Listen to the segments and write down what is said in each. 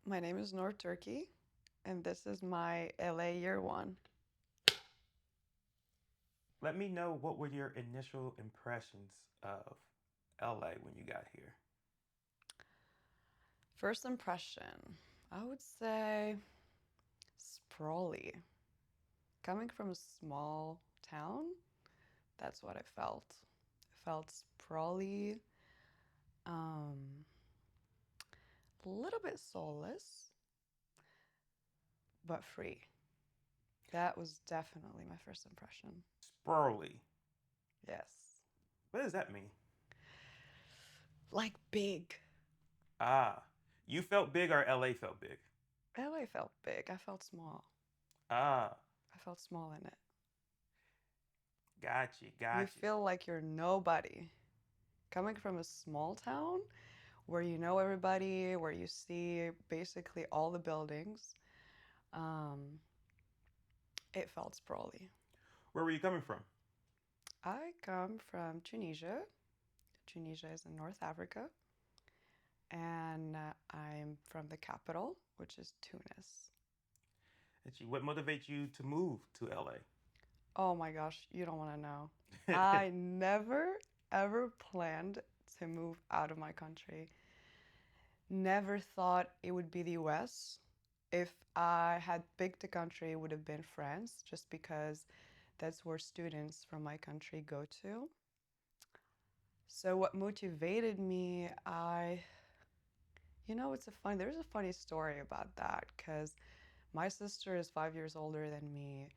My name is Noor Turki, and this is my LA year one. Let me know what were your initial impressions of LA when you got here? First impression, I would say sprawly. Coming from a small town, that's what I felt. I felt sprawly, um, a little bit soulless, but free. That was definitely my first impression. Sprawly. Yes. What does that mean? Like big. Ah, you felt big or LA felt big? LA felt big. I felt small. Ah, I felt small in it. got you, You got you. feel like you're nobody. Coming from a small town where you know everybody, where you see basically all the buildings, um, it felt sprawly. Where were you coming from? I come from Tunisia. Tunisia is in North Africa, and I'm from the capital, which is Tunis. What motivates you to move to LA? Oh my gosh, you don't want to know. I never ever planned to move out of my country. Never thought it would be the US. If I had picked a country, it would have been France, just because that's where students from my country go to. So what motivated me, there's a funny story about that because my sister is 5 years older than me.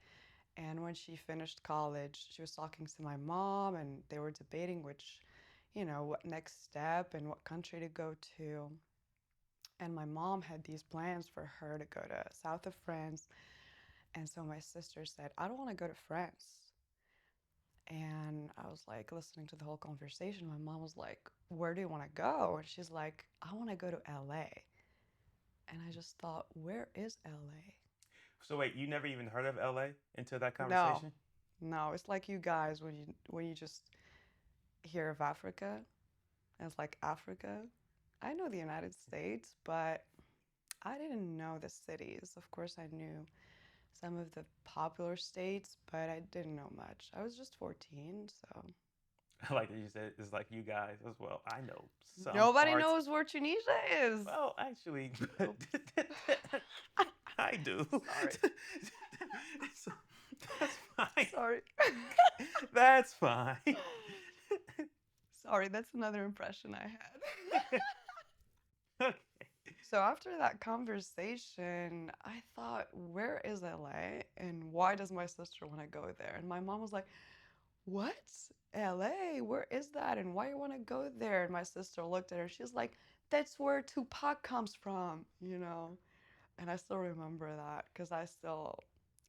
And when she finished college, she was talking to my mom and they were debating what next step and what country to go to. And my mom had these plans for her to go to south of France. And so my sister said, I don't want to go to France. And I was like listening to the whole conversation. My mom was like, where do you want to go? And she's like, I want to go to LA. And I just thought, where is LA? So wait, you never even heard of LA until that No, conversation? no, it's like you guys when you just hear of Africa, and it's like Africa. I know the United States, but I didn't know the cities. Of course, I knew some of the popular states, but I didn't know much. I was just 14, so Like you said, it's like you guys as well. I know some nobody parts. knows where Tunisia is. Well, actually, Oops. I do. Sorry. So, that's fine. Sorry. That's fine. Sorry, that's another impression I had. Okay. So after that conversation, I thought, where is LA and why does my sister want to go there? And my mom was like, what? LA? Where is that? And why you want to go there? And my sister looked at her. She's like, that's where Tupac comes from. And I still remember that because I still,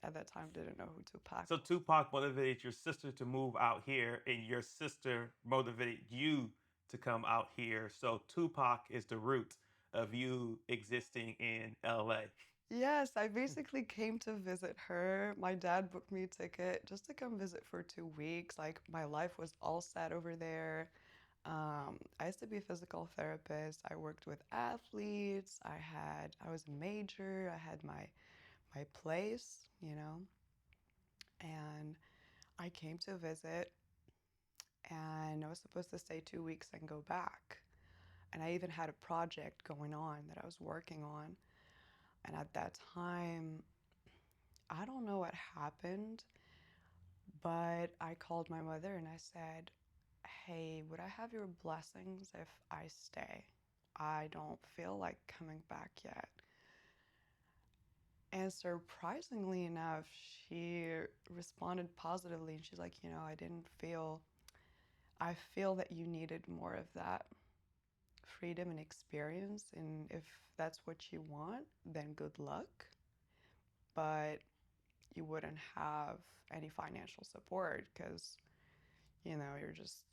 at that time, didn't know who Tupac So was. Tupac motivated your sister to move out here, and your sister motivated you to come out here. So Tupac is the root of you existing in LA. Yes, I basically came to visit her. My dad booked me a ticket just to come visit for 2 weeks. Like, my life was all set over there. I used to be a physical therapist. I worked with athletes. I was a major. I had my place, and I came to visit, and I was supposed to stay 2 weeks and go back. And I even had a project going on that I was working on. And at that time, I don't know what happened, but I called my mother and I said, hey, would I have your blessings if I stay? I don't feel like coming back yet. And surprisingly enough, she responded positively and she's like, I feel that you needed more of that freedom and experience. And if that's what you want, then good luck. But you wouldn't have any financial support because, you're just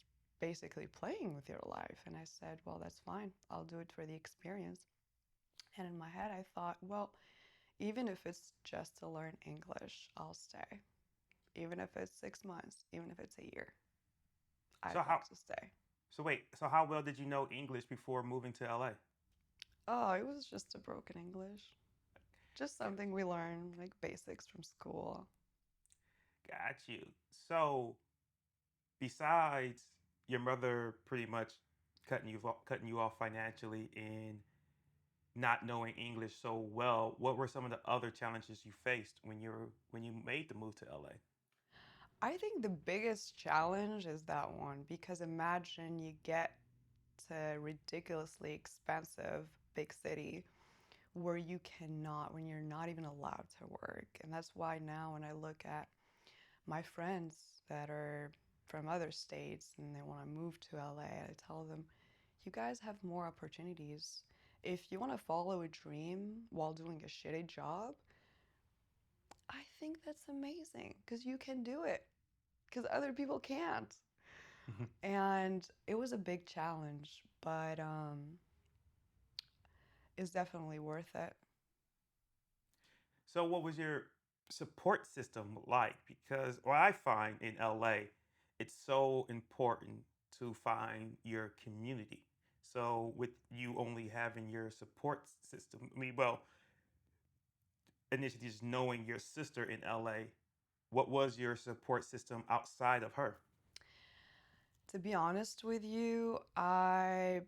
basically playing with your life. And I said, well, that's fine. I'll do it for the experience. And in my head, I thought, well, even if it's just to learn English, I'll stay. Even if it's 6 months, even if it's a year, So I'd like how? to stay. So wait. So how well did you know English before moving to LA? Oh, it was just a broken English. Just something we learn, like basics from school. Got you. So, besides your mother pretty much cutting you off financially and not knowing English so well, what were some of the other challenges you faced when you made the move to LA? I think the biggest challenge is that one because imagine you get to a ridiculously expensive big city where you cannot, when you're not even allowed to work. And that's why now when I look at my friends that are from other states and they want to move to LA, I tell them, you guys have more opportunities. If you want to follow a dream while doing a shitty job, I think that's amazing because you can do it because other people can't. And it was a big challenge, but it's definitely worth it. So, what was your support system like? Because what I find in LA, it's so important to find your community. So, with you only having your support system, I mean, well, initially just knowing your sister in LA, what was your support system outside of her? To be honest with you, I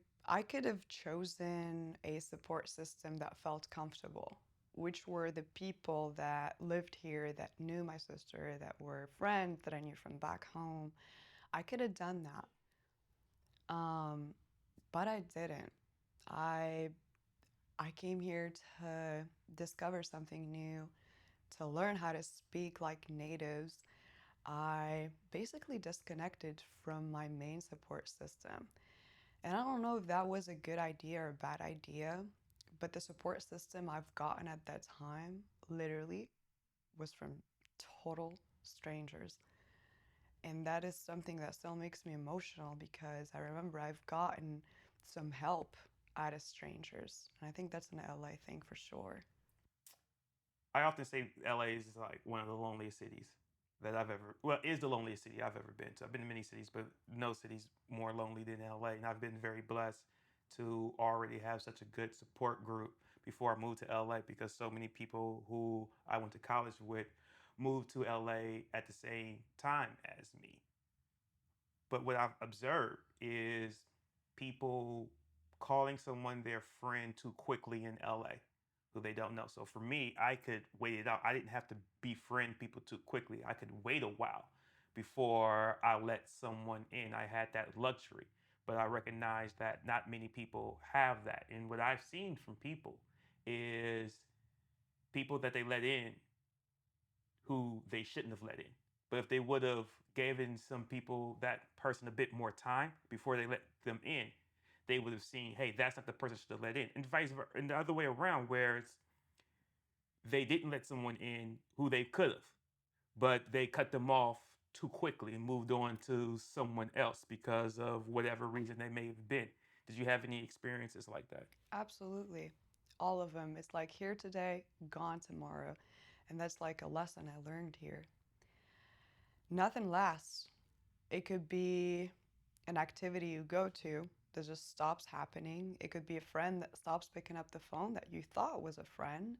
could have chosen a support system that felt comfortable, which were the people that lived here that knew my sister, that were friends that I knew from back home. I could have done that. But I didn't. I I came here to discover something new, to learn how to speak like natives. I basically disconnected from my main support system. And I don't know if that was a good idea or a bad idea, but the support system I've gotten at that time literally was from total strangers. And that is something that still makes me emotional because I remember I've gotten some help out of strangers. And I think that's an LA thing for sure. I often say LA is like one of the loneliest cities that I've ever, well, is the loneliest city I've ever been to. I've been to many cities, but no city's more lonely than LA. And I've been very blessed to already have such a good support group before I moved to LA because so many people who I went to college with moved to LA at the same time as me. But what I've observed is people calling someone their friend too quickly in LA who they don't know. So for me, I could wait it out. I didn't have to befriend people too quickly. I could wait a while before I let someone in. I had that luxury. But I recognize that not many people have that. And what I've seen from people is people that they let in who they shouldn't have let in. But if they would have given some people that person a bit more time before they let them in, they would have seen, hey, that's not the person should have let in, and vice versa, and the other way around, where it's they didn't let someone in who they could have, but they cut them off too quickly and moved on to someone else because of whatever reason they may have been. Did you have any experiences like that? Absolutely. All of them. It's like here today, gone tomorrow. And that's like a lesson I learned here. Nothing lasts. It could be an activity you go to that just stops happening. It could be a friend that stops picking up the phone that you thought was a friend.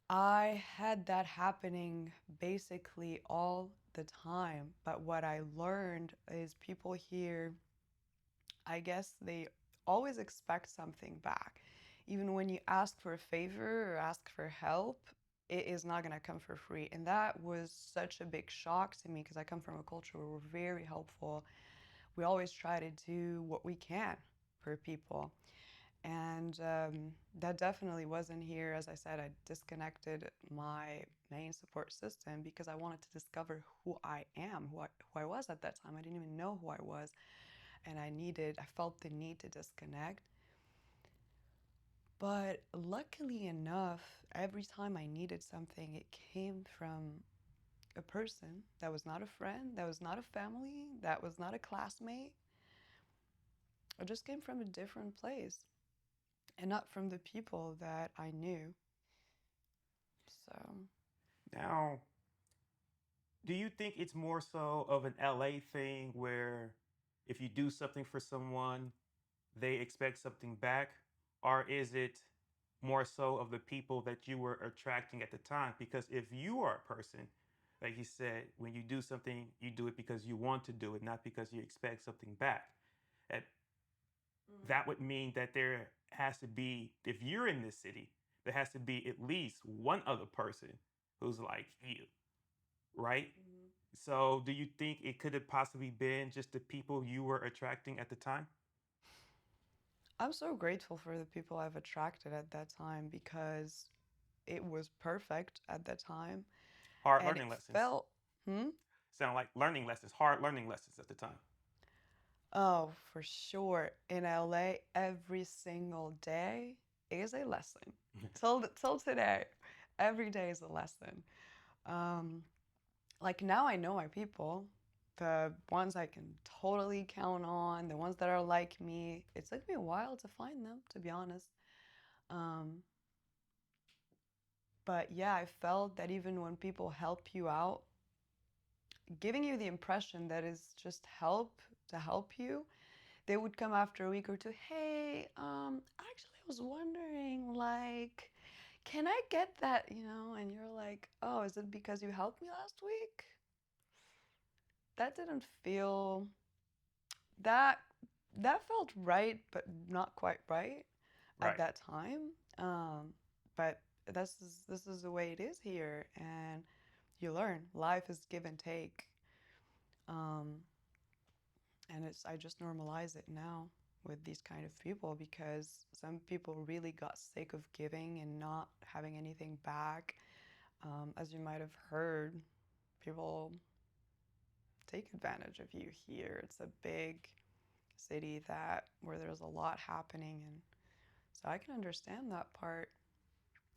I had that happening basically all the time. But what I learned is people here, I guess they always expect something back. Even when you ask for a favor or ask for help, it is not going to come for free. And that was such a big shock to me because I come from a culture where we're very helpful. We always try to do what we can for people. And that definitely wasn't here. As I said, I disconnected my main support system because I wanted to discover who I am, who I was at that time. I didn't even know who I was. And I felt the need to disconnect. But luckily enough, every time I needed something, it came from a person that was not a friend, that was not a family, that was not a classmate. It just came from a different place and not from the people that I knew. So, Now, do you think it's more so of an LA thing where if you do something for someone, they expect something back? or is it more so of the people that you were attracting at the time? Because if you are a person, like you said, when you do something, you do it because you want to do it, not because you expect something back. And that would mean that there has to be, if you're in this city, there has to be at least one other person who's like you, right? Mhm. So, do you think it could have possibly been just the people you were attracting at the time? I'm so grateful for the people I've attracted at that time because it was perfect at that time Hard and it learning lessons. felt, hmm? Sound like learning lessons, hard learning lessons at the time. Oh, for sure. In LA, every single day is a lesson. Till today, every day is a lesson. Um, like now I know my people, the ones I can totally count on, the ones that are like me. It took me a while to find them, to be honest. Um, but yeah, I felt that even when people help you out, giving you the impression that is just help to help you, they would come after a week or two. Hey, actually, I was wondering, like, can I get that? And you're like, oh, is it because you helped me last week? That didn't feel that that felt right, but not quite right at Right. that time. But this is the way it is here, and you learn. Life is give and take, um, and it's I just normalize it now with these kind of people because some people really got sick of giving and not having anything back. As you might have heard, people take advantage of you here. It's a big city that where there's a lot happening, and so I can understand that part.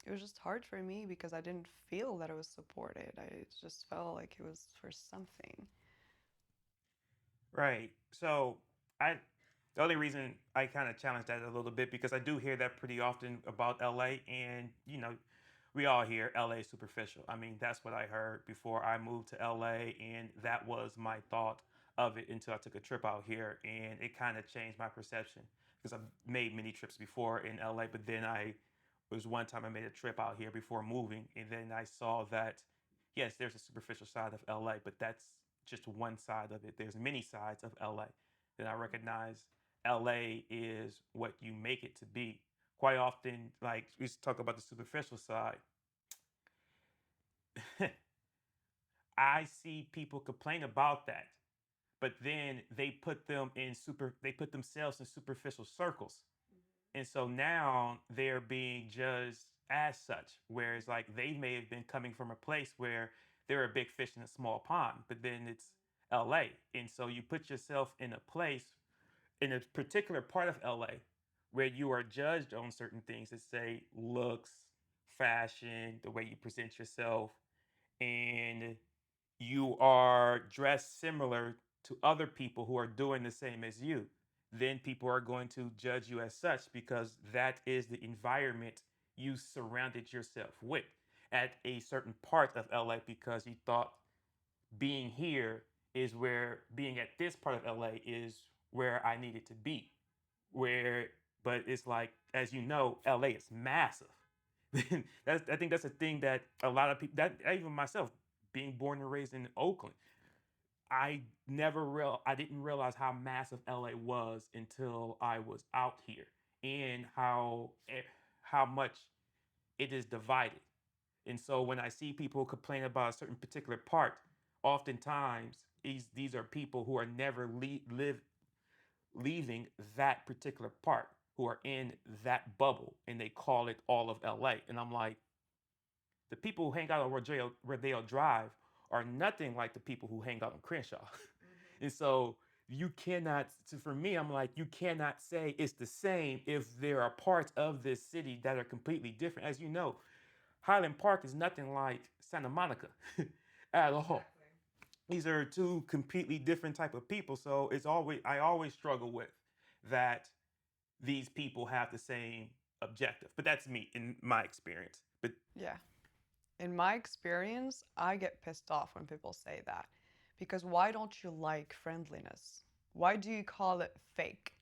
It was just hard for me because I didn't feel that it was supported. I just felt like it was for something. Right. So I the only reason I kind of challenge that a little bit because I do hear that pretty often about LA, and we all hear LA superficial. I mean, that's what I heard before I moved to LA, and that was my thought of it until I took a trip out here, and it kind of changed my perception because I've made many trips before in LA, but then I was one time I made a trip out here before moving, and then I saw that yes, there's a superficial side of LA, but that's just one side of it. There's many sides of LA. Then I recognize LA is what you make it to be. Quite often, like we talk about the superficial side, I see people complain about that, but then they put themselves in superficial circles. And so now they're being judged as such, whereas like they may have been coming from a place where they're a big fish in a small pond, but then it's LA. And so you put yourself in a place in a particular part of LA where you are judged on certain things that say looks, fashion, the way you present yourself, and you are dressed similar to other people who are doing the same as you, then people are going to judge you as such because that is the environment you surrounded yourself with at a certain part of LA because you thought being here is where being at this part of LA is where I needed to be. Where but it's like as you know, LA is massive. I think that's a thing that a lot of people that even myself being born and raised in Oakland, I didn't realize how massive LA was until I was out here and how much it is divided. And so when I see people complain about a certain particular part, oftentimes these are people who are never leaving that particular part, who are in that bubble, and they call it all of LA. And I'm like, the people who hang out on Rodeo Drive are nothing like the people who hang out on Crenshaw. And so you cannot, so for me, I'm like, you cannot say it's the same if there are parts of this city that are completely different. As you know, Highland Park is nothing like Santa Monica at all. Exactly. These are two completely different type of people. So I always struggle with that these people have the same objective. But that's me in my experience. But Yeah. In my experience, I get pissed off when people say that. Because why don't you like friendliness? Why do you call it fake?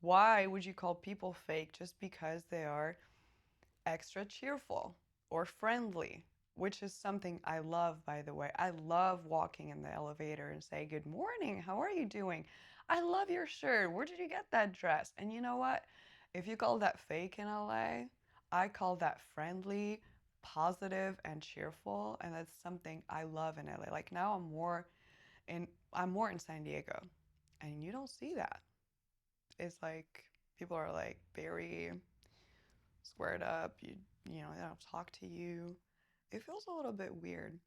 Why would you call people fake just because they are extra cheerful or friendly? Which is something I love, by the way. I love walking in the elevator and say, "Good morning, how are you doing? I love your shirt. Where did you get that dress?" And you know what? If you call that fake in LA, I call that friendly, positive, and cheerful. And that's something I love in LA. Like now in I'm more in San Diego, and you don't see that. It's like people are like very squared up. You know, they don't talk to you. It feels a little bit weird.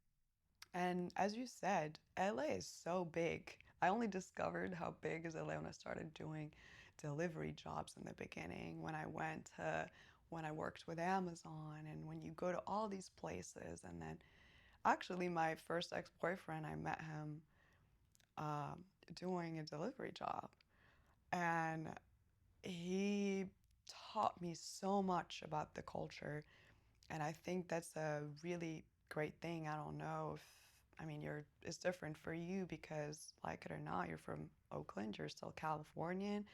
And as you said, LA is so big. I only discovered how big is LA when I started doing delivery jobs in the beginning, when I worked with Amazon and when you go to all these places. And then actually my first ex-boyfriend, I met him um, doing a delivery job. And he taught me so much about the culture. And I think that's a really great thing. I don't know if, I mean, it's different for you because, like it or not, you're from Oakland, you're still Californian,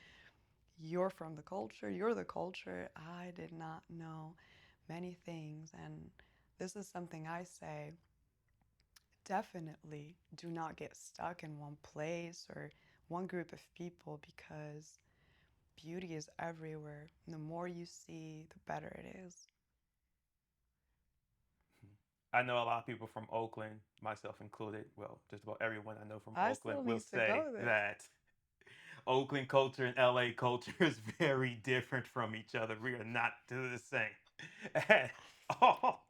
you're from the culture, you're the culture. I did not know many things. And this is something I say definitely do not get stuck in one place or one group of people because beauty is everywhere. And the more you see, the better it is. I know a lot of people from Oakland, myself included, well, just about everyone I know from I Oakland still will need to say go there. that Oakland culture and LA culture is very different from each other. We are not the same at all.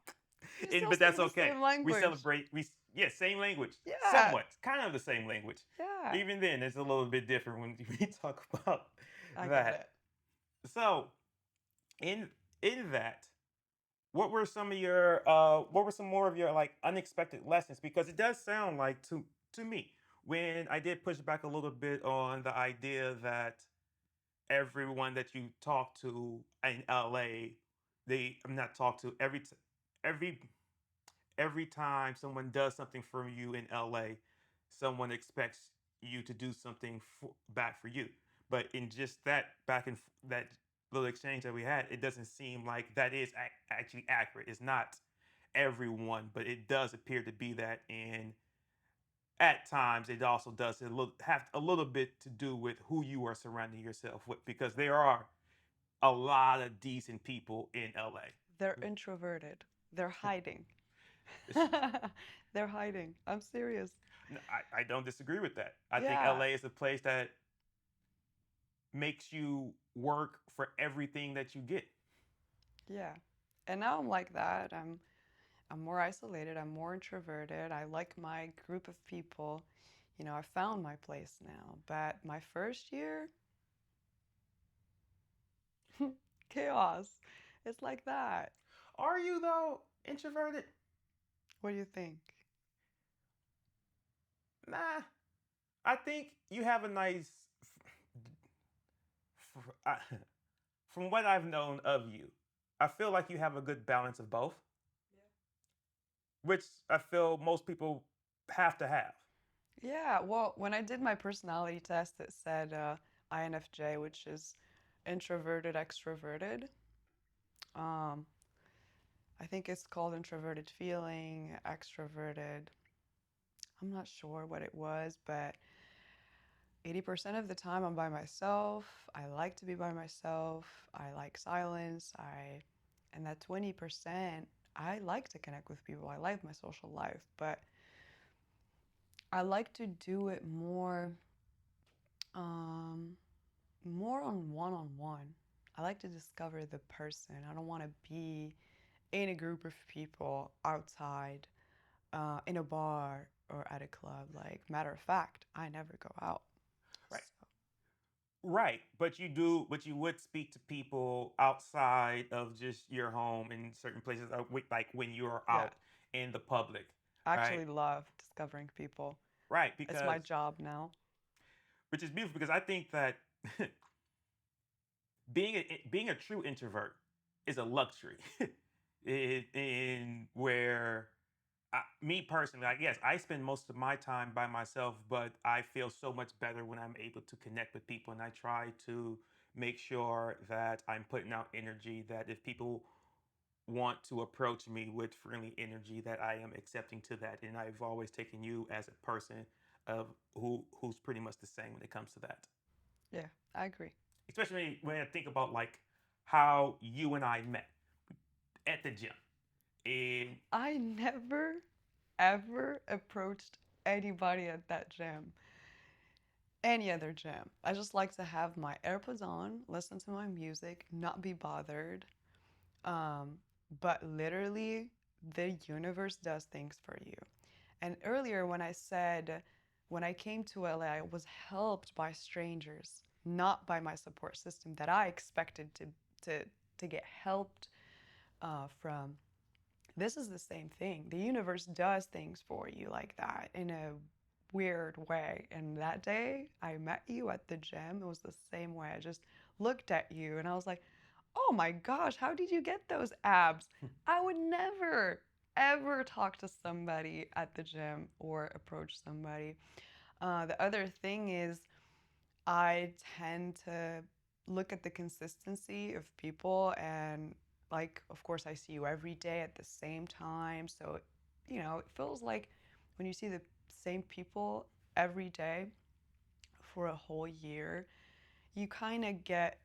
You still But speak that's the okay. same We language. celebrate, yeah, same language, Yeah, somewhat, kind of the same language. yeah. Even then, it's a little bit different when we talk about I get that. it. So, in in that, what were some more of your like unexpected lessons? Because it does sound like to me when I did push back a little bit on the idea that everyone that you talk to in LA, I'm not talk to every every time someone does something for you in LA, someone expects you to do something back for you. But in just that that little exchange that we had, it doesn't seem like that is actually accurate. It's not everyone, but it does appear to be that. And at times, it also does have a little bit to do with who you are surrounding yourself with, because there are a lot of decent people in LA. They're introverted. They're hiding. It's, They're hiding. I'm serious. I don't disagree with that. I think Yeah, LA is a place that makes you work for everything that you get. yeah. And now I'm like that. I'm more isolated. I'm more introverted. I like my group of people. You know, I found my place now. But my first year, chaos. It's like that. Are you though introverted? What do you think? Nah. I think you have a nice. From what I've known of you, I feel like you have a good balance of both, which I feel most people have to have. Yeah, well, when I did my personality test, it said INFJ, which is introverted, extroverted. Um, I think it's called introverted feeling, extroverted. I'm not sure what it was, but 80% of the time I'm by myself. I like to be by myself. I like silence. And that 20%, I like to connect with people. I like my social life, but I like to do it um, more on one. I like to discover the person. I don't want to be in a group of people outside, in a bar or at a club. Like, matter of fact, I never go out. Right. So, Right, but you would speak to people outside of just your home in certain places, like when you're yeah, out in the public, I right? actually love discovering people. Right, It's my job now. which is beautiful because I think that being a true introvert is a luxury, in where me personally, like yes, I spend most of my time by myself, but I feel so much better when I'm able to connect with people, and I try to make sure that I'm putting out energy, that if people want to approach me with friendly energy, that I am accepting to that. And I've always taken you as a person of who's pretty much the same when it comes to that. Yeah, I agree. Especially when I think about like how you and I met at the gym. And I never ever approached anybody at that gym, any other gym. I just like to have my AirPods on, listen to my music, not be bothered. Um, but literally, the universe does things for you. And earlier, when I said when I came to LA, I was helped by strangers, not by my support system that I expected to, to get helped from. This is the same thing. The universe does things for you like that in a weird way. And that day I met you at the gym, it was the same way. I just looked at you and I was like, oh my gosh, how did you get those abs? I would never, ever talk to somebody at the gym or approach somebody. The other thing is, I tend to look at the consistency of people and like of course I see you every day at the same time. So, it feels like when you see the same people every day for a whole year, you kind of get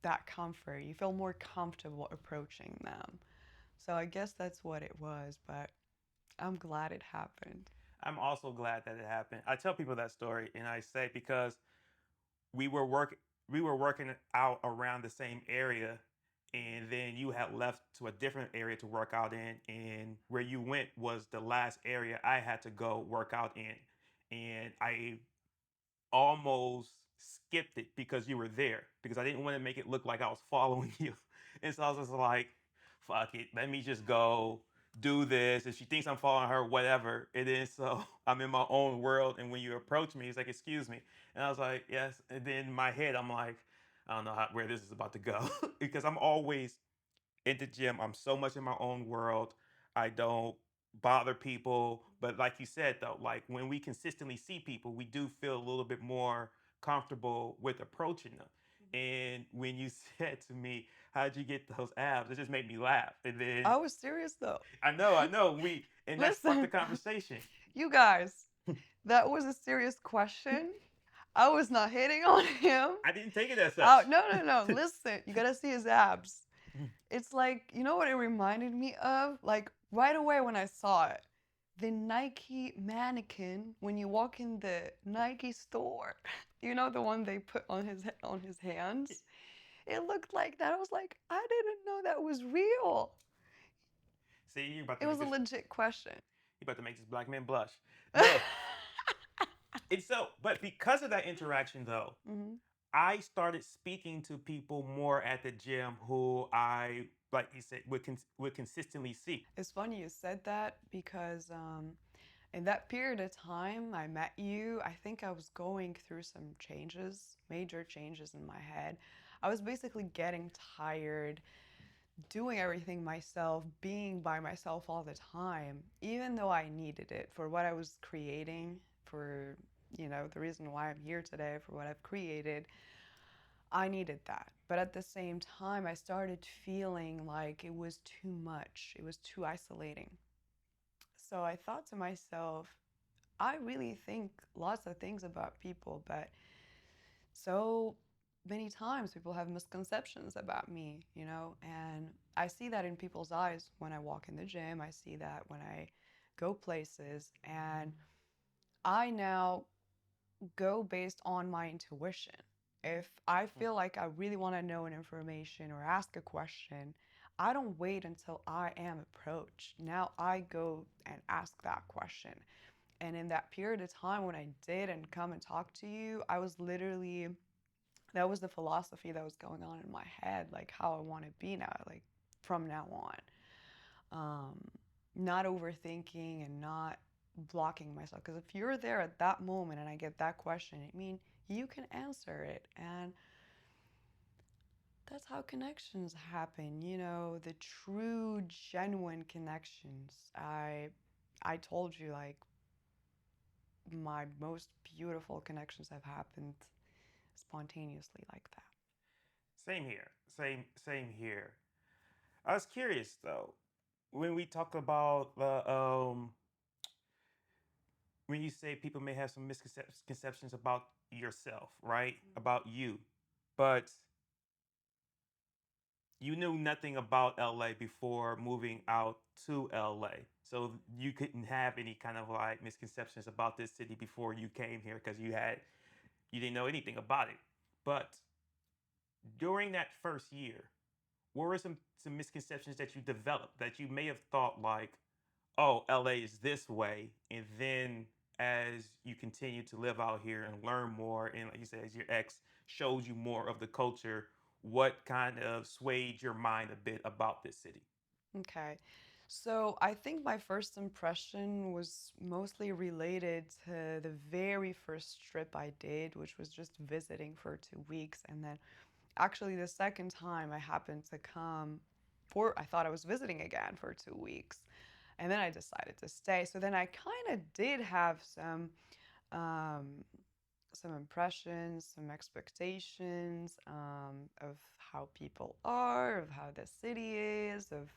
that comfort. You feel more comfortable approaching them. So I guess that's what it was, but I'm glad it happened. I'm also glad that it happened. I tell people that story and I say because we were work we were working out around the same area, and then you had left to a different area to work out in, and where you went was the last area I had to go work out in, and I almost skipped it because you were there because I didn't want to make it look like I was following you. And so I was just like, fuck it, let me just go do this. If she thinks I'm following her, whatever it is. So I'm in my own world. And when you approach me, it's like, excuse me. And I was like, yes. And then in my head, I'm like, I don't know where this is about to go because I'm always in the gym. I'm so much in my own world. I don't bother people. But like you said, though, like when we consistently see people, we do feel a little bit more comfortable with approaching them. And when you said to me, how'd you get those abs? It just made me laugh. And then I was serious though. I know, and that sparked the Listen, conversation. you guys, that was a serious question. I was not hitting on him. I didn't take it as such. Oh, no, no, no. Listen, you gotta see his abs. It's like, you know what it reminded me of? Like, right away when I saw it, the Nike mannequin when you walk in the Nike store. You know the one they put on his hands? It looked like that. I was like, I didn't know that was real. See, you're about to It make was a this. legit question. You're about to make this black man blush. No, it's so. But because of that interaction, though, Hmm. I started speaking to people more at the gym who I, like you said, would consistently see. It's funny you said that because in that period of time I met you, I think I was going through some changes, major changes in my head. I was basically getting tired, doing everything myself, being by myself all the time, even though I needed it for what I was creating, for, the reason why I'm here today, for what I've created. I needed that. But at the same time, I started feeling like it was too much. It was too isolating. So I thought to myself, I really think lots of things about people, but so many times people have misconceptions about me, and I see that in people's eyes when I walk in the gym. I see that when I go places, and I now go based on my intuition. If I feel like I really want to know an information or ask a question, I don't wait until I am approached. Now I go and ask that question. And in that period of time when I did and come and talk to you, I was literally, that was the philosophy that was going on in my head, like how I want to be now, like from now on. Um, Not overthinking and not blocking myself. Because if you're there at that moment and I get that question, I mean, you can answer it. And that's how connections happen, the true, genuine connections. I told you, like, my most beautiful connections have happened spontaneously like that. Same here. Same here. I was curious though, when we talk about the when you say people may have some misconceptions about yourself, right? About you, but you knew nothing about LA before moving out to LA. So you couldn't have any kind of like misconceptions about this city before you came here because you didn't know anything about it. But during that first year, what were some misconceptions that you developed that you may have thought like, oh, LA is this way, and then as you continue to live out here and learn more, and like you said, as your ex shows you more of the culture, what kind of swayed your mind a bit about this city? Okay. So I think my first impression was mostly related to the very first trip I did, which was just visiting for 2 weeks. And then actually the second time I happened to come for, I thought I was visiting again for 2 weeks. And then I decided to stay. So then I kind of did have um, some impressions, some expectations of how people are, of how the city is, of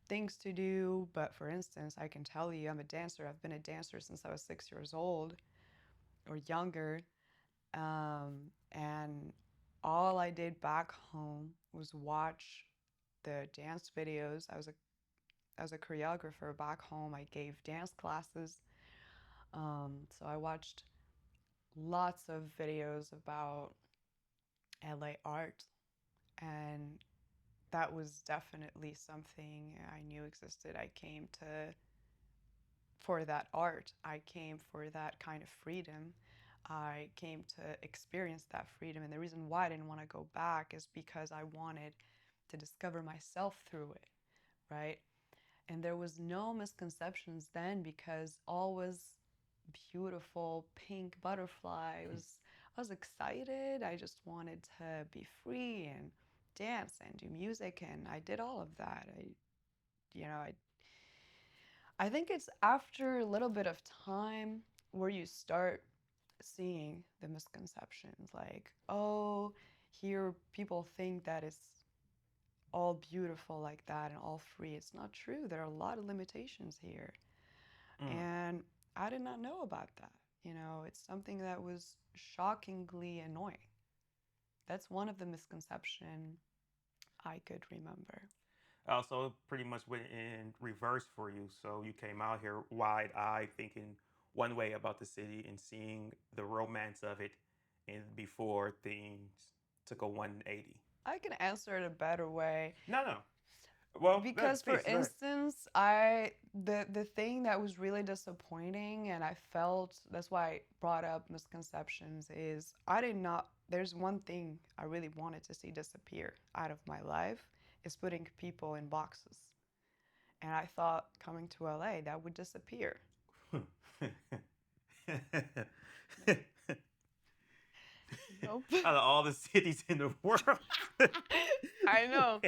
things to do. But for instance, I can tell you I'm a dancer. I've been a dancer since I was 6 years old or younger. And all I did back home was watch the dance videos. I was a choreographer back home. I gave dance classes. So I watched lots of videos about LA art, and that was definitely something I knew existed. I came to for that art. I came for that kind of freedom. I came to experience that freedom. And the reason why I didn't want to go back is because I wanted to discover myself through it, right? And there was no misconceptions then because all was beautiful pink butterfly. I was excited. I just wanted to be free and dance and do music, and I did all of that. You know, I think it's after a little bit of time where you start seeing the misconceptions like, oh, here people think that it's all beautiful like that and all free. It's not true. There are a lot of limitations here. Mm. And I did not know about that. It's something that was shockingly annoying. That's one of the misconceptions I could remember. Also, pretty much went in reverse for you. So you came out here wide eyed, thinking one way about the city and seeing the romance of it, and before things took a 180. I can answer it a better way. No, no. Well, Because for please go ahead. instance, the thing that was really disappointing and I felt that's why I brought up misconceptions is I did not there's one thing I really wanted to see disappear out of my life is putting people in boxes. And I thought coming to LA that would disappear. Nope. Out of all the cities in the world. I know.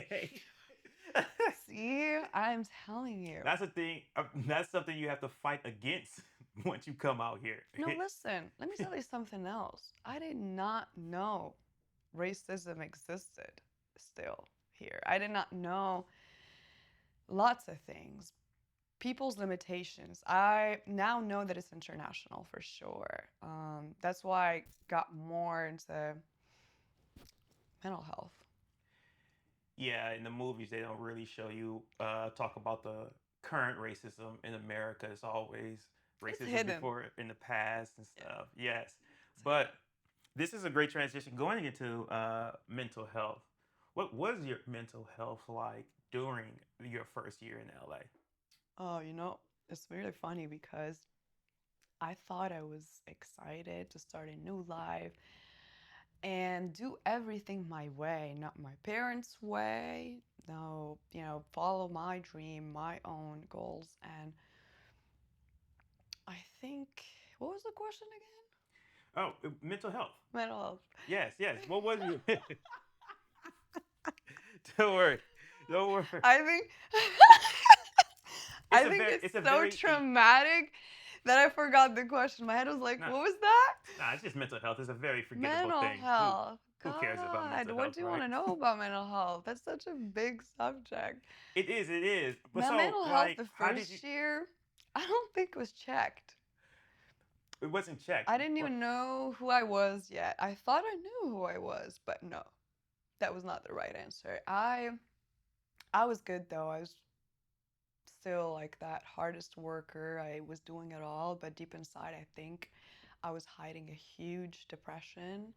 See, I'm telling you. That's a thing. That's something you have to fight against once you come out here. No, listen, let me tell you something else. I did not know racism existed still here. I did not know lots of things. People's limitations. I now know that it's international for sure. That's why I got more into mental health. Yeah, in the movies they don't really show you talk about the current racism in America. It's always It's racism hidden. before in the past and Yeah, stuff. Yes, it's but hidden. this is a great transition going into mental health. What was your mental health like during your first year in LA? Oh, it's really funny because I thought I was excited to start a new life and do everything my way, not my parents' way. No, follow my dream, my own goals. And I think, what was the question again? Oh, mental health. Mental health. Yes, yes. What was you? Don't worry. Don't worry. I think It's I a think very, it's it's a so very, traumatic that I forgot the question. My head was like, no, what was that? nah, it's just mental health. It's a very forgettable Mental thing. health. Who cares about God, mental what health, do you want right? to know about mental health? That's such a big subject. It is, it is. But My so, mental health like, the how did you? first year, I don't think was checked. It wasn't checked. I didn't What? even know who I was yet. I thought I knew who I was, but no, that was not the right answer. I was good though. I was still like that hardest worker. I was doing it all, but deep inside, I think I was hiding a huge depression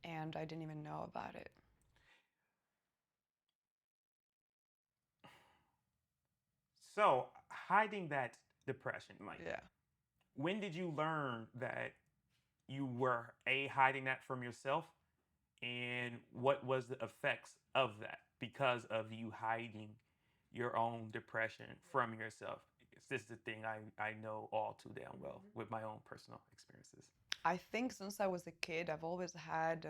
and I didn't even know about it. So, hiding that depression, like, Yeah. when did you learn that you were hiding that from yourself, and what was the effects of that because of you hiding your own depression from yourself? This is the thing I know all too damn well with my own personal experiences. I think since I was a kid, I've always had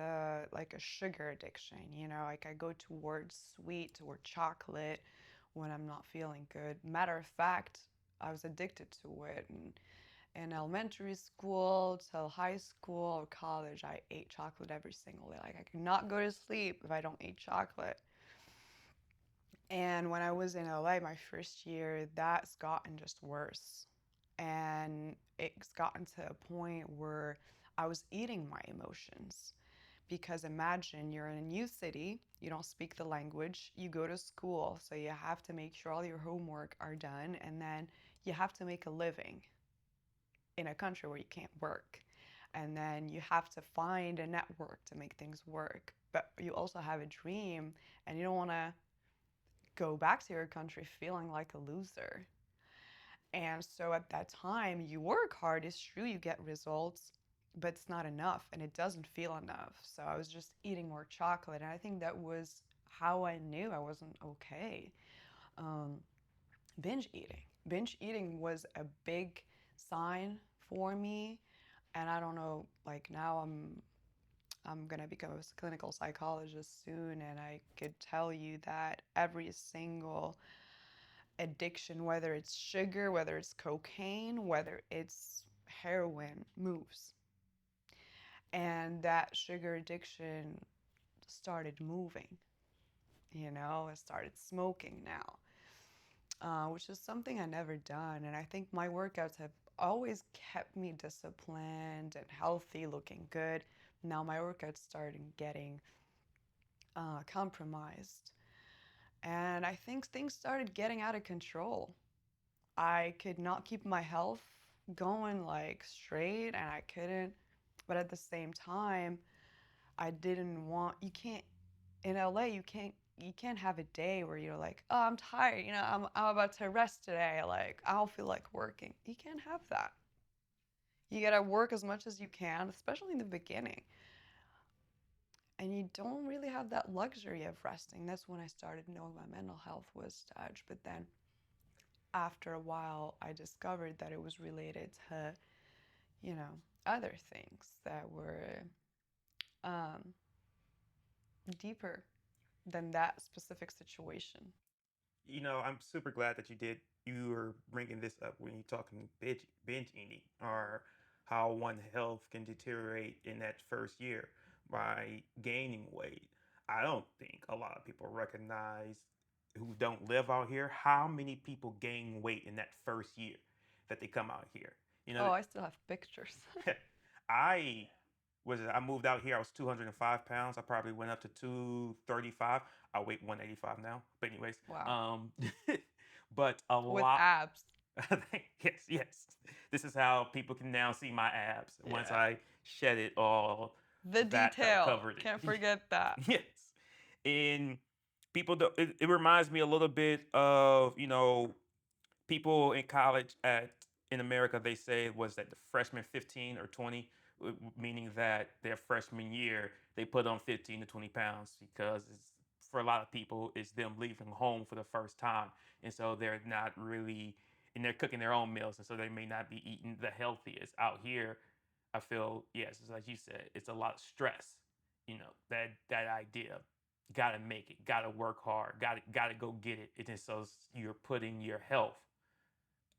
like a sugar addiction. Like I go towards sweet, toward chocolate when I'm not feeling good. Matter of fact, I was addicted to it. And in elementary school till high school or college, I ate chocolate every single day. Like I could not go to sleep if I don't eat chocolate. And when I was in LA my first year, that's gotten just worse. And it's gotten to a point where I was eating my emotions. Because imagine you're in a new city, you don't speak the language, you go to school, so you have to make sure all your homework are done, and then you have to make a living in a country where you can't work. And then you have to find a network to make things work. But you also have a dream, and you don't want to go back to your country feeling like a loser. And so at that time, you work hard, it's true, you get results, but it's not enough and it doesn't feel enough. So I was just eating more chocolate. And I think that was how I knew I wasn't okay. Um, binge eating. Binge eating was a big sign for me. And I don't know, like now I'm gonna become a clinical psychologist soon, and I could tell you that every single addiction, whether it's sugar, whether it's cocaine, whether it's heroin, moves. And that sugar addiction started moving. I started smoking now, which is something I never done. And I think my workouts have always kept me disciplined and healthy, looking good. Now my workouts started getting compromised. And I think things started getting out of control. I could not keep my health going like straight and I couldn't, but at the same time I didn't want you can't in LA you can't have a day where you're like, "Oh, I'm tired, I'm about to rest today, like I don't feel like working." You can't have that. You got to work as much as you can, especially in the beginning. And you don't really have that luxury of resting. That's when I started knowing my mental health was touched, but then after a while, I discovered that it was related to, you know, other things that were um, deeper than that specific situation. I'm super glad that you were bringing this up when you're talking binge eating, or how one health can deteriorate in that first year by gaining weight. I don't think a lot of people recognize, who don't live out here, how many people gain weight in that first year that they come out here. You know, Oh, I still have pictures. I I moved out here. I was 205 pounds. I probably went up to 235. I weigh 185 now. But anyways, Wow. but a With lot. abs. Yes, yes. This is how people can now see my abs once Yeah. I shed it all. The That detail. covered Can't it. forget that. Yes, and people. It reminds me a little bit of people in college in America. They say it was that the freshman 15 or 20, meaning that their freshman year they put on 15 to 20 pounds, because for a lot of people it's them leaving home for the first time, and so they're not really, and they're cooking their own meals, and so they may not be eating the healthiest. Out here, I feel, yes, it's like you said, it's a lot of stress. That idea, gotta make it, gotta work hard, gotta go get it. And so you're putting your health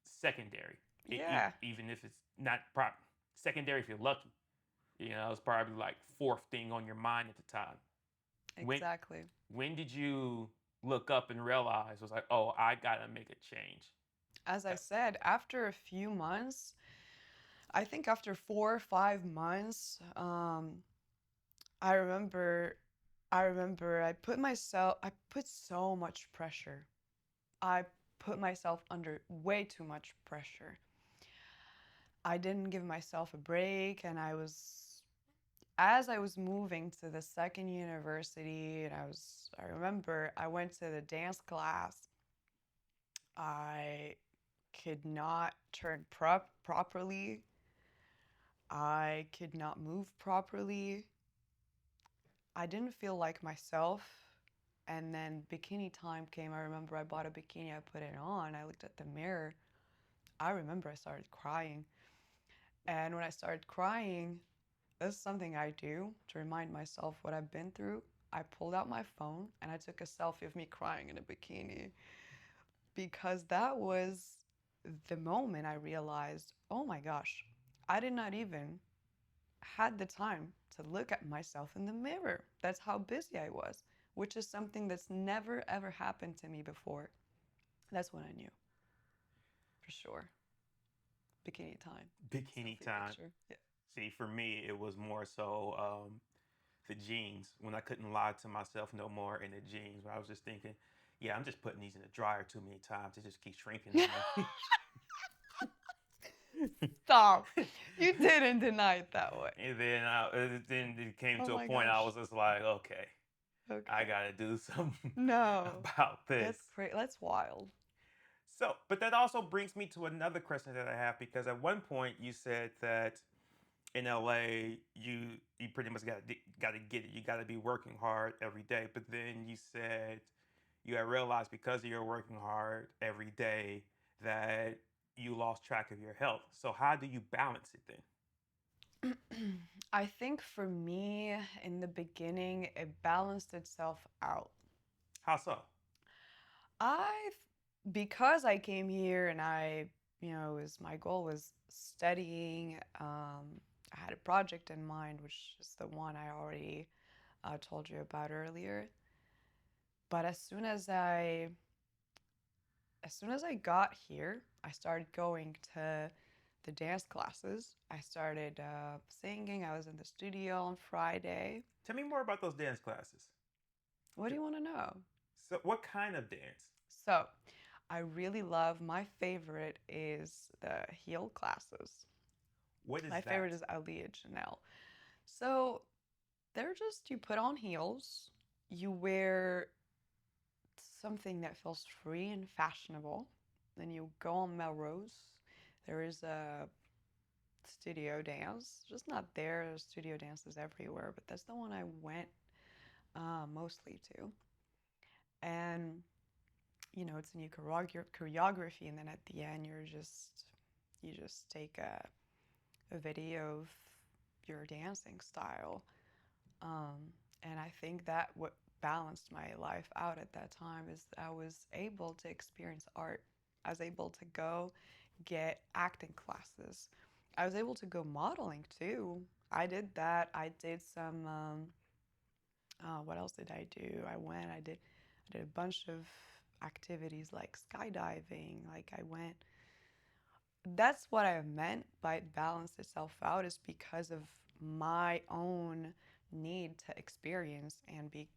secondary, Yeah. even if it's not secondary if you're lucky. It was probably like fourth thing on your mind at the time. When Exactly. when did you look up and realize was like, oh, I gotta make a change? As I said, after a few months, I think after 4 or 5 months, I remember, I put so much pressure. I put myself under way too much pressure. I didn't give myself a break, and as I was moving to the second university, and I remember I went to the dance class. I could not turn properly. I could not move properly. I didn't feel like myself. And then bikini time came. I remember I bought a bikini, I put it on, I looked at the mirror. I remember I started crying. And when I started crying, this is something I do to remind myself what I've been through. I pulled out my phone and I took a selfie of me crying in a bikini because that was the moment I realized, oh my gosh, I did not even had the time to look at myself in the mirror. That's how busy I was, which is something that's never ever happened to me before. That's when I knew for sure. Bikini time. Bikini Selfie time. picture. Yeah. See, for me, it was more so the jeans when I couldn't lie to myself no more in the jeans. Where I was just thinking, yeah, I'm just putting these in the dryer too many times. It just keeps shrinking on me. Stop. You didn't deny it that way. And then it came Oh to a my point I gosh. was just like, okay, I Okay. gotta do something No. about this. That's crazy. That's wild. So, but that also brings me to another question that I have because at one point you said that in LA you pretty much got to get it. You got to be working hard every day. But then you said you had realized because of your working hard every day that you lost track of your health. So how do you balance it then? I think for me, in the beginning, it balanced itself out. How so? I, because I came here and was my goal was studying. I had a project in mind, which is the one I already told you about earlier. But as soon as I got here, I started going to the dance classes. I started singing. I was in the studio on Friday. Tell me more about those dance classes. What do you want to know? So, what kind of dance? So, I really love, my favorite is the heel classes. What is My favorite that? is Ali and Chanel. So, they're just, you put on heels, you wear something that feels free and fashionable, then you go on Melrose. There is a studio dance, just not there, there's studio dances everywhere, but that's the one I went mostly to. And it's a new choreography, and then at the end, you just take a video of your dancing style. And I think that what balanced my life out at that time is I was able to experience art. I was able to go get acting classes. I was able to go modeling too. I did that. I did some. What else did I do? I did a bunch of activities like skydiving. Like I went. That's what I meant by it balanced itself out is because of my own need to experience and be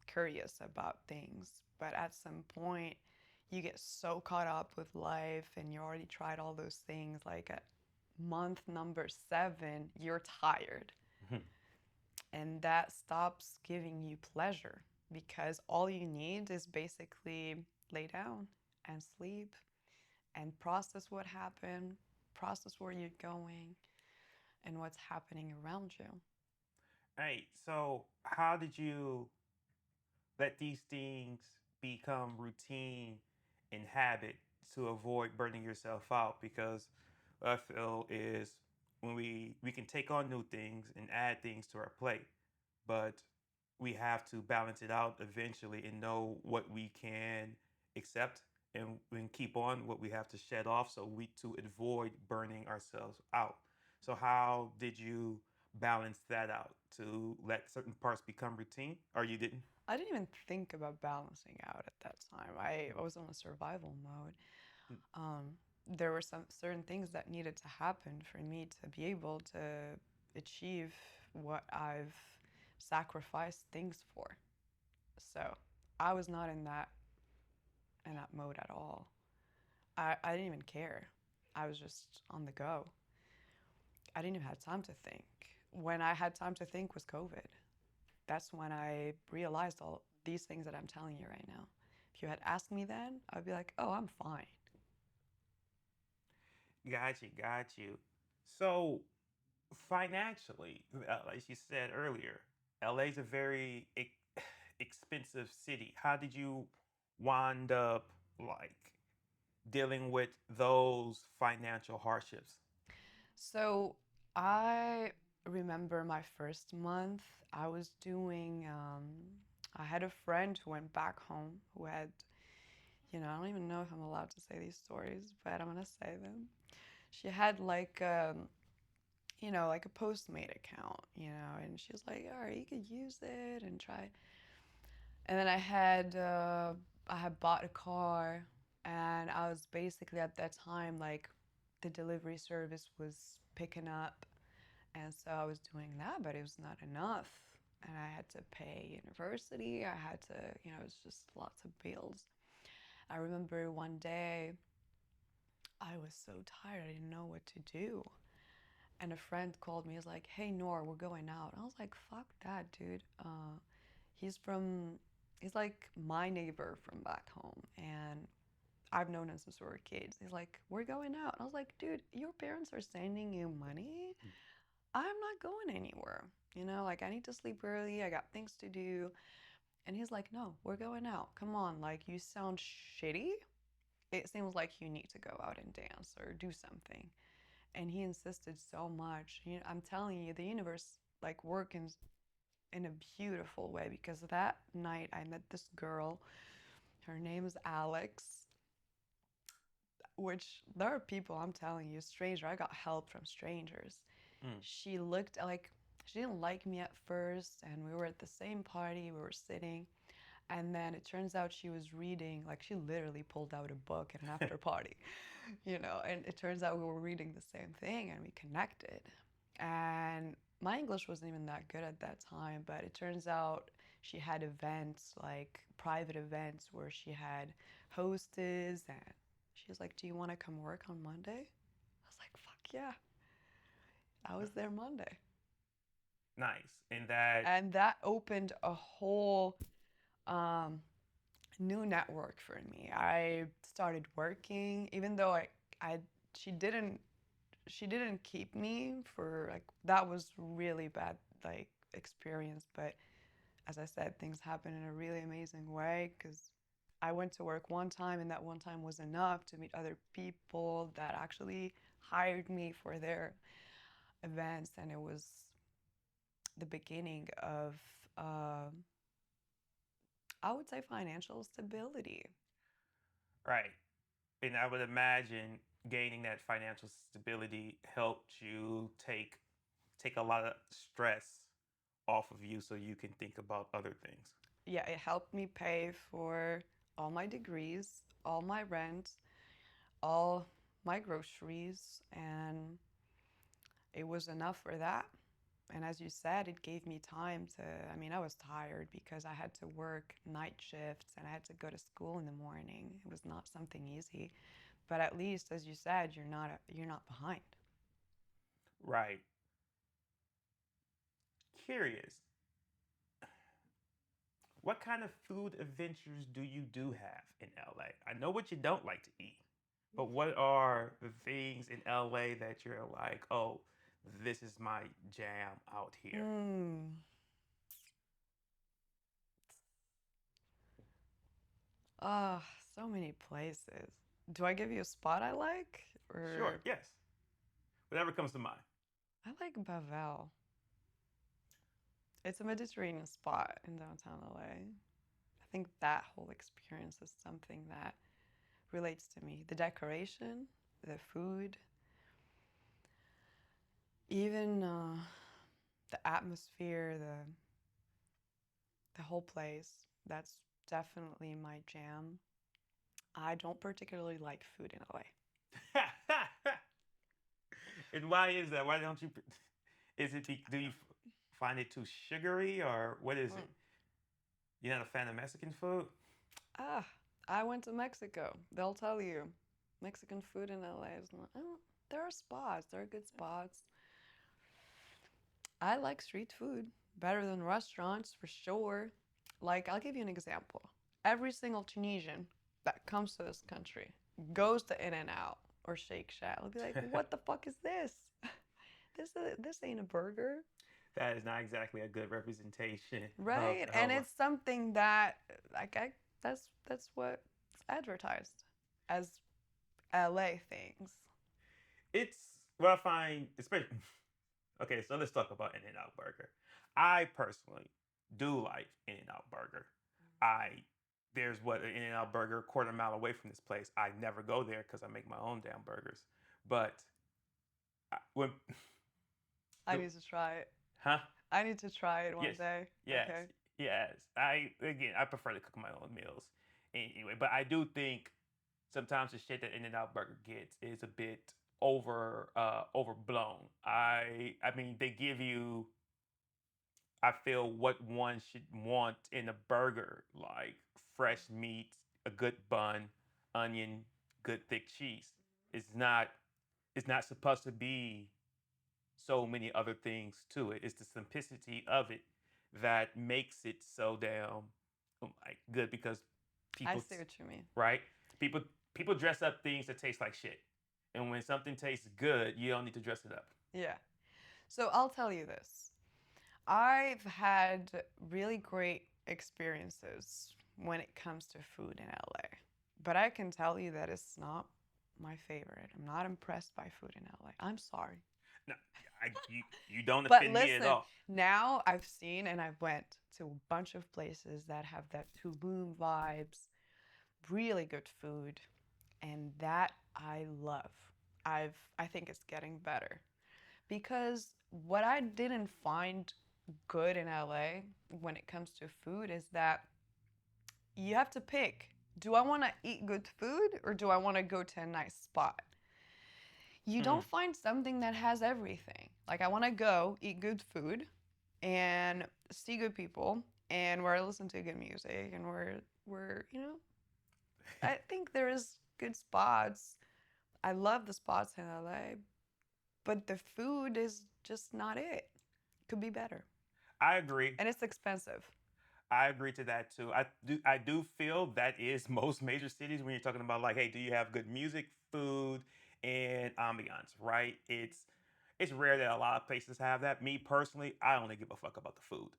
curious about things. But at some point, you get so caught up with life and you already tried all those things. Like at month number 7, you're tired. And that stops giving you pleasure because all you need is basically lay down and sleep and process what happened, process where you're going, and what's happening around you. Hey, so how did you let these things become routine and habit to avoid burning yourself out? Because what I feel is when we can take on new things and add things to our plate, but we have to balance it out eventually and know what we can accept and keep on what we have to shed off so we to avoid burning ourselves out. So how did you balance that out to let certain parts become routine, or you didn't? I didn't even think about balancing out at that time. I was on a survival mode. Um, there were some certain things that needed to happen for me to be able to achieve what I've sacrificed things for. So I was not in that mode at all. I didn't even care. I was just on the go. I didn't even have time to think. When I had time to think was COVID. That's when I realized all these things that I'm telling you right now. If you had asked me then, I'd be like, oh, I'm fine. Got you, got you. So financially, as you said earlier, LA is a very expensive city. How did you wind up like dealing with those financial hardships? So I remember my first month, I was doing, I had a friend who went back home who had, I don't even know if I'm allowed to say these stories, but I'm gonna say them. She had like, like a Postmate account, and she was like, all right, you could use it and try. And then I had bought a car, and I was basically at that time like, the delivery service was picking up, and so I was doing that, but it was not enough. And I had to pay university. I had to, it was just lots of bills. I remember one day I was so tired, I didn't know what to do. And a friend called me, he was like, hey, Noor, we're going out. And I was like, fuck that, dude. He's from, he's like my neighbor from back home. And I've known him since we were kids. He's like, we're going out. And I was like, dude, your parents are sending you money. I'm not going anywhere. Like I need to sleep early. I got things to do. And he's like, no, we're going out. Come on. Like you sound shitty. It seems like you need to go out and dance or do something. And he insisted so much. I'm telling you, the universe like works in a beautiful way, because that night I met this girl. Her name is Alex, which there are people, I'm telling you, stranger. I got help from strangers. Mm. She looked like she didn't like me at first, and we were at the same party, we were sitting, and then it turns out she was reading, like she literally pulled out a book at an after party, and it turns out we were reading the same thing and we connected. And my English wasn't even that good at that time, but it turns out she had events, like private events, where she had hostess, and she was like, do you want to come work on Monday? I was like, fuck yeah. I was there Monday. Nice. And that, And that opened a whole um, new network for me. I started working, even though I she didn't she didn't keep me for like, that was really bad like experience. But as I said, things happen in a really amazing way, because I went to work one time, and that one time was enough to meet other people that actually hired me for their events, and it was the beginning of, uh, I would say, financial stability. right. And I would imagine gaining that financial stability helped you take a lot of stress off of you so you can think about other things. Yeah, it helped me pay for all my degrees, all my rent, all my groceries, and it was enough for that. And as you said, it gave me time to, I mean, I was tired because I had to work night shifts and I had to go to school in the morning. It was not something easy. But at least, as you said, you're not behind. Right. Curious. What kind of food adventures do you do have in LA? I know what you don't like to eat, but what are the things in LA that you're like, oh, this is my jam out here? Mm. Ah, so many places. Do I give you a spot I like? Sure, Or yes. Whatever comes to mind. I like Bavel. It's a Mediterranean spot in downtown LA. I think that whole experience is something that relates to me. The decoration, the food, even the atmosphere, the whole place. That's definitely my jam. I don't particularly like food in LA. And why is that? Why don't you? Is it? Do you find it too sugary, or what is it? Mm. You're not a fan of Mexican food? Ah, I went to Mexico. They'll tell you Mexican food in LA is not. Oh, there are spots. There are good spots. I like street food better than restaurants for sure. Like, I'll give you an example. Every single Tunisian that comes to this country goes to In N Out or Shake Shack. I'll be like, what the fuck is this? This ain't a burger, That is not exactly a good representation of right? And of. it's something that like that's what's advertised as LA things. It's what I find, especially. Okay, so let's talk about In-N-Out Burger. I personally do like In-N-Out Burger. I There's what an In-N-Out Burger a quarter mile away from this place. I never go there because I make my own damn burgers. But when I the need to try it. huh? I need to try it one Yes, day. yes, Okay. yes. I prefer to cook my own meals anyway. But I do think sometimes the shit that In-N-Out Burger gets is a bit overblown. I mean they give you, I feel, what one should want in a burger, like fresh meat, a good bun, onion, good thick cheese. It's not it's not supposed to be so many other things to it. It's the simplicity of it that makes it so damn like good because I people, see what you mean. right? People people dress up things that taste like shit. And when something tastes good, you don't need to dress it up. Yeah. So I'll tell you this. I've had really great experiences when it comes to food in LA. But I can tell you that it's not my favorite. I'm not impressed by food in LA. I'm sorry. No, you don't But offend me at listen, all. now I've seen and I've went to a bunch of places that have that Tulum vibes, really good food, and that I love. I think it's getting better because what I didn't find good in LA when it comes to food is that you have to pick. Do I want to eat good food or do I want to go to a nice spot? You Hmm. don't find something that has everything. Like I want to go eat good food and see good people and where I listen to good music and where I think there is good spots. I love the spots in LA, but the food is just not it. Could be better. I agree. And it's expensive. I agree to that too. I do feel that is most major cities when you're talking about like, hey, do you have good music, food, and ambiance, right? It's rare that a lot of places have that. Me personally, I only give a fuck about the food.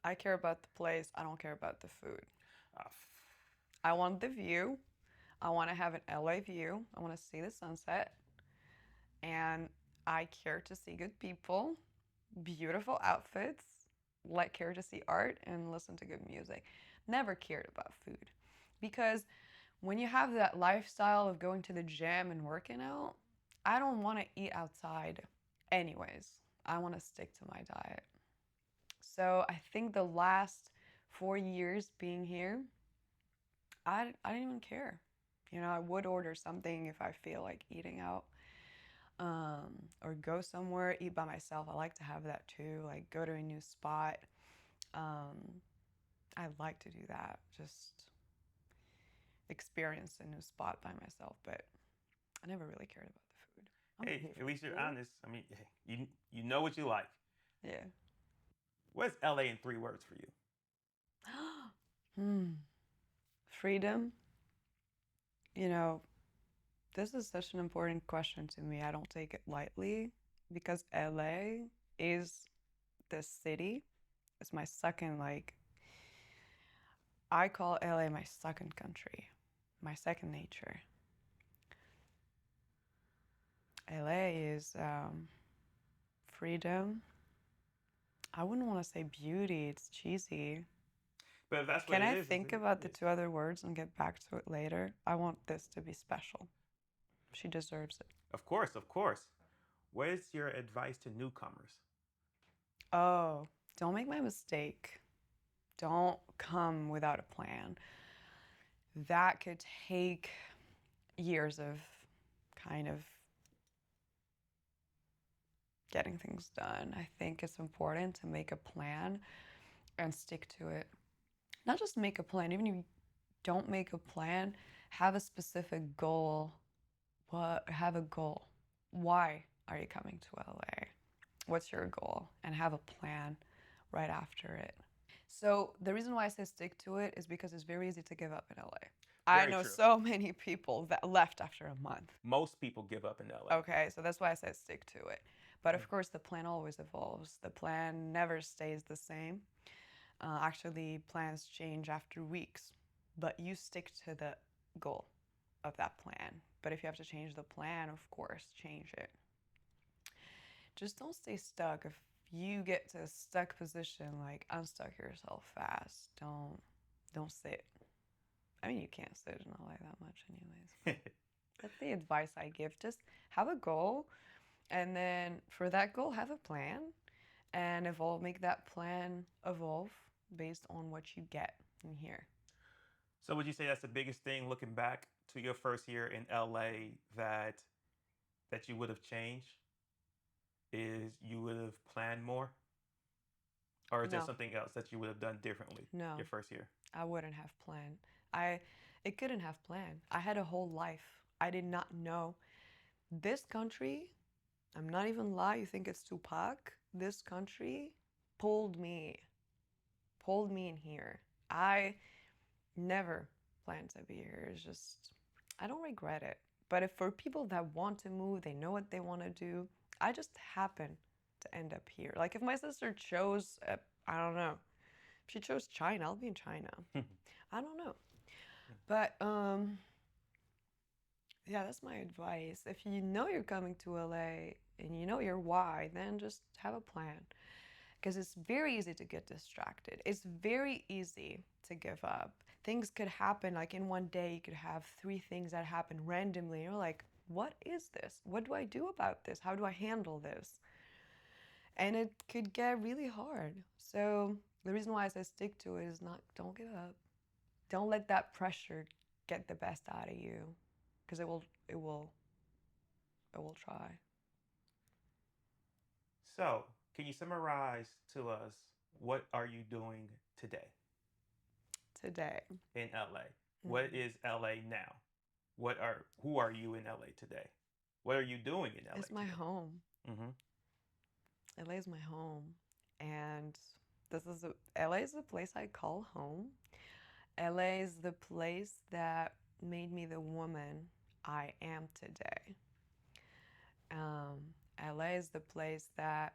I care about the place. I don't care about the food. Uh, I want the view. I want to have an LA view. I want to see the sunset. And I care to see good people, beautiful outfits, like care to see art and listen to good music. Never cared about food. Because when you have that lifestyle of going to the gym and working out, I don't want to eat outside anyways. I want to stick to my diet. So I think the last 4 years being here, I didn't even care. I would order something if I feel like eating out, or go somewhere, eat by myself. I like to have that too, like go to a new spot. Um, I like to do that, just experience a new spot by myself, but I never really cared about the food. I'm hey, here at for least the you're food. honest. I mean, hey, you know what you like. Yeah. What's LA in 3 words for you? Hmm. Freedom. You know, this is such an important question to me. I don't take it lightly because LA is the city. It's my second, like, I call LA my second country, my second nature. LA is freedom. I wouldn't want to say beauty, it's cheesy. But if that's what Can it I is, think about the yes. two other words and get back to it later? I want this to be special. She deserves it. Of course, of course. What is your advice to newcomers? Oh, don't make my mistake. Don't come without a plan. That could take years of kind of getting things done. I think it's important to make a plan and stick to it. Not just make a plan, even if you don't make a plan, have a specific goal. What have a goal? Why are you coming to LA? What's your goal? And have a plan right after it. So the reason why I say stick to it is because it's very easy to give up in LA. I Very know true. so many people that left after a month. Most people give up in LA. Okay, so that's why I said stick to it. But Mm. of course, the plan always evolves. The plan never stays the same. Actually, plans change after weeks, but you stick to the goal of that plan. But if you have to change the plan, of course, change it. Just don't stay stuck. If you get to a stuck position, like unstuck yourself fast. Don't sit. I mean, you can't sit in LA that much, anyways. But that's the advice I give. Just have a goal, and then for that goal, have a plan, and evolve. Make that plan evolve based on what you get in here. So would you say that's the biggest thing looking back to your first year in LA that you would have changed is you would have planned more? Or is there No, something else that you would have done differently no, your first year? I wouldn't have planned. I, it couldn't have planned. I had a whole life. I did not know this country. I'm not even lie. You think it's Tupac? This country pulled me, pulled me in here. I never planned to be here. It's just, I don't regret it. But if for people that want to move, they know what they want to do. I just happen to end up here. Like if my sister chose, I don't know, if she chose China, I'll be in China. I don't know. But yeah, that's my advice. If you know you're coming to LA and you know your why, then just have a plan. Because it's very easy to get distracted. It's very easy to give up. Things could happen like in one day, you could have three things that happen randomly. You're like, what is this? What do I do about this? How do I handle this? And it could get really hard. So the reason why I say stick to it is not, don't give up. Don't let that pressure get the best out of you. Because it will try. So, can you summarize to us what are you doing today Today. in LA? What Mm-hmm. is LA now? Who are you in LA today? What are you doing in LA It's my today? home. Mm-hmm. LA is my home. And LA is the place I call home. LA is the place that made me the woman I am today. LA is the place that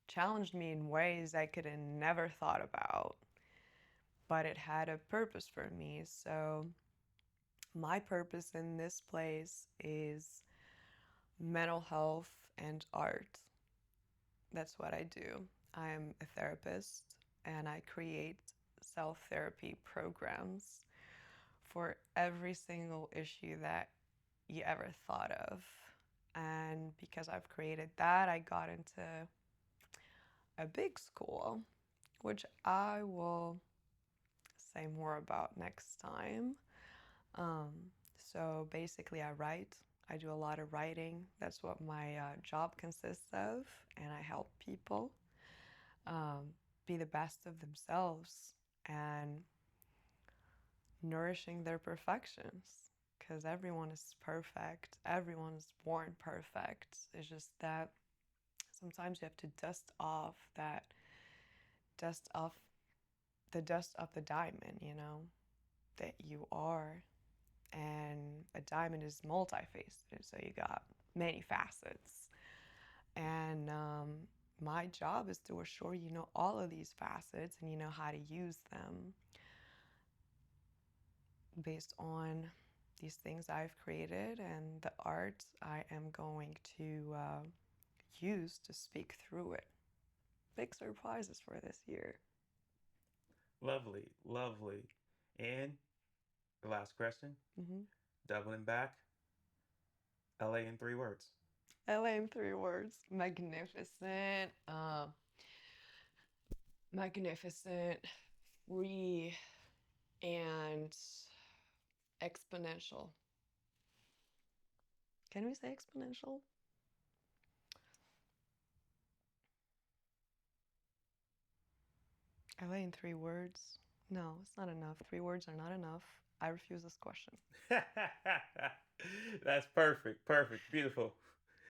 challenged me in ways I could have never thought about, but it had a purpose for me. So, my purpose in this place is mental health and art. That's what I do. I'm a therapist and I create self therapy programs for every single issue that you ever thought of. And because I've created that, I got into a big school, which I will say more about next time. Um, so basically, I write. I do a lot of writing. That's what my job consists of. And I help people um, be the best of themselves and nourishing their perfections. Because everyone is perfect, everyone is born perfect. It's just that sometimes you have to dust off the dust of the diamond, that you are. And a diamond is multifaceted, so you got many facets. And my job is to assure you know all of these facets and you know how to use them based on these things I've created and the art I am going to use to speak through it. Big surprises for this year. Lovely, lovely. And the last question, Mm-hmm. doubling back, LA in 3 words. LA in three words. Magnificent. Magnificent, free, and exponential. Can we say exponential? LA in three words? No, it's not enough. Three words are not enough. I refuse this question. That's perfect. Perfect. Beautiful.